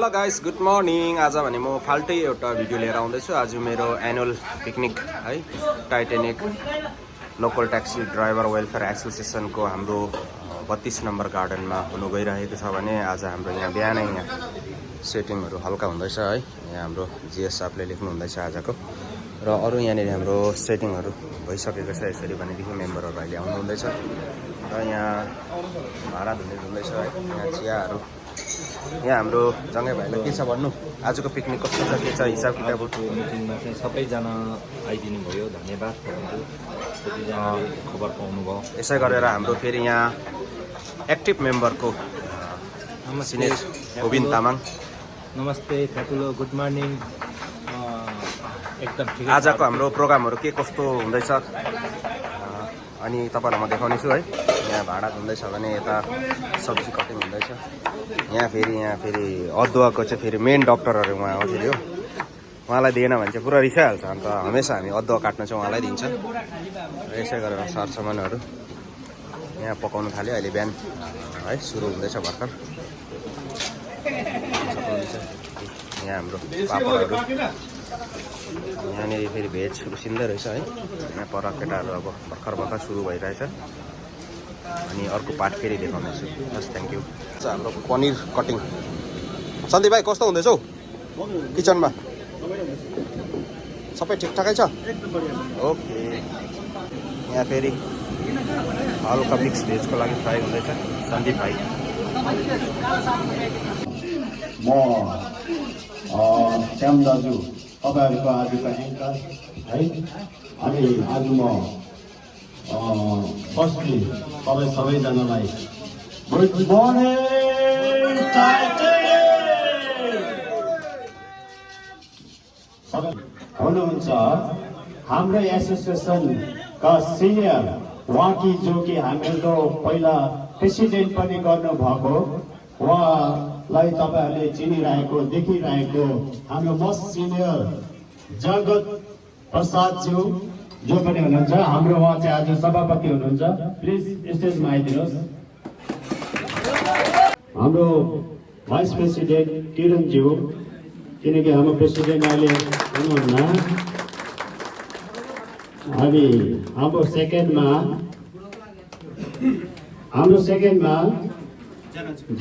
Hello guys, good morning. आज भने म फाल्टै एउटा भिडियो लिएर आउँदैछु। आज मेरो एनुअल पिकनिक है, Titanic local taxi driver welfare एसोसिएसनको हाम्रो 32 नम्बर गार्डनमा हुनु गइरहेको छ भने आज हाम्रो यहाँ बिहानै यहाँ सेटिङहरू हल्का हुँदैछ है। यहाँ हाम्रो जिएस साहबले लेख्नु हुँदैछ आजको, र अरू यहाँनिर हाम्रो सेटिङहरू भइसकेको छ। यसरी भनेदेखि मेम्बरहरू अहिले आउनु हुँदैछ र यहाँ भाडा धुने हुँदैछ है। यहाँ चियाहरू, यहाँ हाम्रो जङ्गे भाइलाई के छ भन्नु, आजको पिकनिक कस्तो छ, के छ हिसाब किताब? मिटिङमा चाहिँ सबैजना आइदिनु भयो, धन्यवाद सबैजनाले खबर पाउनुभयो। यसै गरेर हाम्रो फेरि यहाँ एक्टिभ मेम्बरको सिनियर गोविन्द तामाङ, नमस्ते फ्याटुलो, गुड मर्निङ। एकदम ठिक। आजको हाम्रो प्रोग्रामहरू के कस्तो हुँदैछ अनि तपाईँलाई म देखाउनेछु है। यहाँ भाडा हुँदैछ भने यता सब्जी कटिङ हुँदैछ। यहाँ फेरि अदुवाको चाहिँ फेरि मेन डक्टरहरू उहाँ हो फेरि हो। उहाँलाई दिएन भने चाहिँ पुरा रिसाइहाल्छ। अन्त हमेसा हामी अदुवा काट्न चाहिँ उहाँलाई दिन्छ। यसै गरेर सरसामानहरू यहाँ पकाउनु थाल्यो अहिले बिहान है, सुरु हुँदैछ भर्खर। यहाँ हाम्रो पापडहरू, यहाँनिर फेरि भेज उसिन्दै रहेछ है। यहाँ पर केटाहरू अब भर्खर सुरु भइरहेछ। अनि अर्को पार्ट फेरि देखाउनेछु। हस्, थ्याङ्क यू। हाम्रो पनिर कटिङ। सन्दीप भाइ कस्तो हुँदैछ हौ किचनमा? सबै ठिकठाकै छ? ओके। यहाँ फेरि हल्का मिक्स भेजको लागि फ्राई हुँदैछ सन्दीप भाइ। म श्याम दाजु तपाईँहरूको आजको एङ्कर है। अनि आज म फर्स्टली सबैजनालाई गुड मर्निङ सबै हुनुहुन्छ। हाम्रो एसोसिएसनका सिनियर उहाँकी जो कि हामीहरूको पहिला प्रेसिडेन्ट पनि गर्नुभएको, उहाँलाई तपाईँहरूले चिनिरहेको देखिरहेको हाम्रो मोस्ट सिनियर जगत प्रसादज्यू जो पनि हुनुहुन्छ। हाम्रो उहाँ चाहिँ आज सभापति हुनुहुन्छ। प्लिज स्टेजमा आइदिनुहोस्। हाम्रो भाइस प्रेसिडेन्ट किरणज्यू, किनकि हाम्रो प्रेसिडेन्ट अहिले हुनुहुन्न। अनि हाम्रो सेकेन्डमा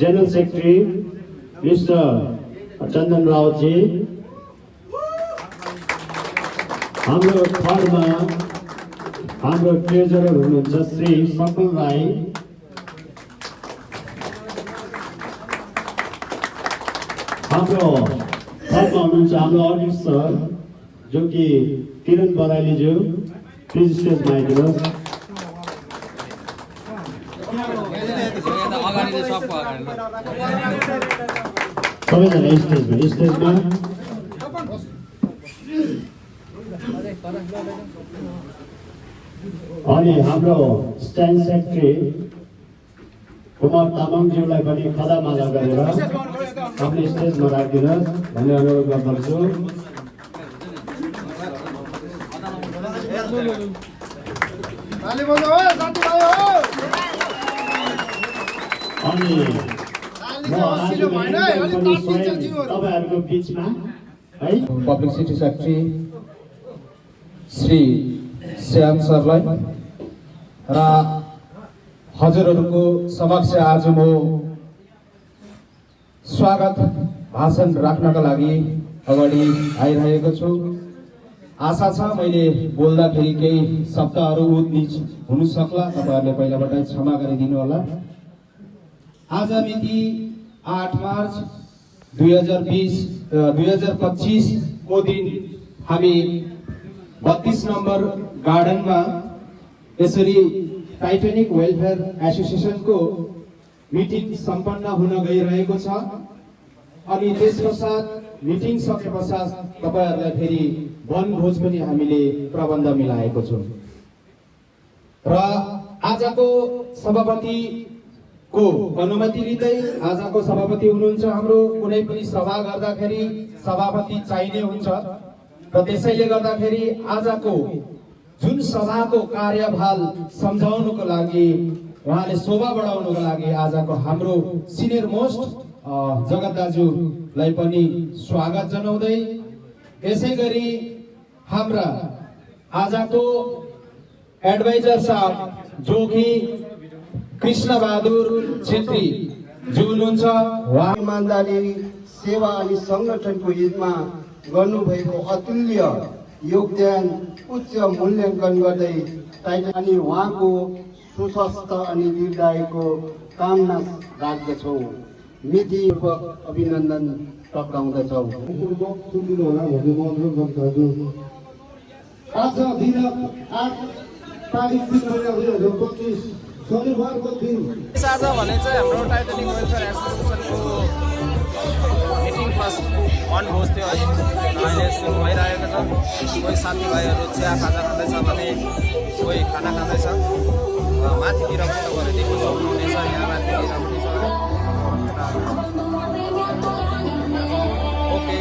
जनरल सेक्रेटरी मिस्टर चन्दन रावजी। हाम्रो थर्डमा हाम्रो ट्रेजरर हुनुहुन्छ श्री सफल राई। हाम्रो थर्डमा हुनुहुन्छ हाम्रो अडिट सर जो कि किरण बराइलीज्यू। प्लिज स्टेजमा आइदिनुहोस्। सबैजना स्टेजमा अनि हाम्रो स्ट्यान्ड सेक्रेटरी कुमार तामाङज्यूलाई पनि खदामाला गरेर आफ्नो स्टेजमा राखिदिनुहोस् भन्ने अनुरोध गर्दछु। अनि म तपाईँहरूको बिचमा है पब्लिसिटी सेक्रेटरी श्री श्याम सरलाई र हजुरहरूको समक्ष आज म स्वागत भाषण राख्नका लागि अगाडि आइरहेको छु। आशा छ मैले बोल्दाखेरि केही शब्दहरू उन्नीच हुन सक्ला, तपाईँहरूले पहिलाबाटै क्षमा गरिदिनु होला। आज मिति 8 मार्च 2025 को दिन हामी 32 नम्बर गार्डनमा यसरी टाइटेनिक वेलफेयर एसोसिएसनको मिटिङ सम्पन्न हुन गइरहेको छ। अनि त्यस पश्चात मिटिङ सके पश्चात तपाईहरुलाई फेरि वनभोज पनि हामीले प्रबन्ध मिलाएको छौं। र आजको सभापतिको अनुमति लिँदै, आजको सभापति हुनुहुन्छ हाम्रो, कुनै पनि सभा गर्दाखेरि सभापति चाहिने हुन्छ र त्यसैले गर्दाखेरि आजको जुन सभाको कार्यभार सम्झाउनको लागि, उहाँले शोभा बढाउनको लागि आजको हाम्रो सिनियर मोस्ट जगत दाजुलाई पनि स्वागत जनाउँदै यसै गरी हाम्रा आजको एडभाइजर साहब जो कि कृष्ण बहादुर छेत्री जो हुनुहुन्छ उहाँ इमान्दारी सेवा अनि संगठनको हितमा गर्नुभएको अतुल्य योगदान उच्च मूल्याङ्कन गर्दै टाइटन अनि उहाँको सुस्वास्थ्य अनि दीर्घायुको कामना राख्दछौँ। मितिपूर्वक अभिनन्दन टक्राउँदछौँ। आज दिन 8 तारिक 2025 शनिबारको दिन आज भने चाहिँ हाम्रो टाइटनिक वेलफेयर एसोसिएसनको मिटिङ प्लस वनभोज थियो है। अहिले सुरु भइरहेको छ। कोही साथीभाइहरू चिया खाजा खाँदैछ भने कोही खाना खाँदैछ। माथितिर पनि गएर देख्न सक्नुहुनेछ। यहाँ माथितिर पनि छ। ओके,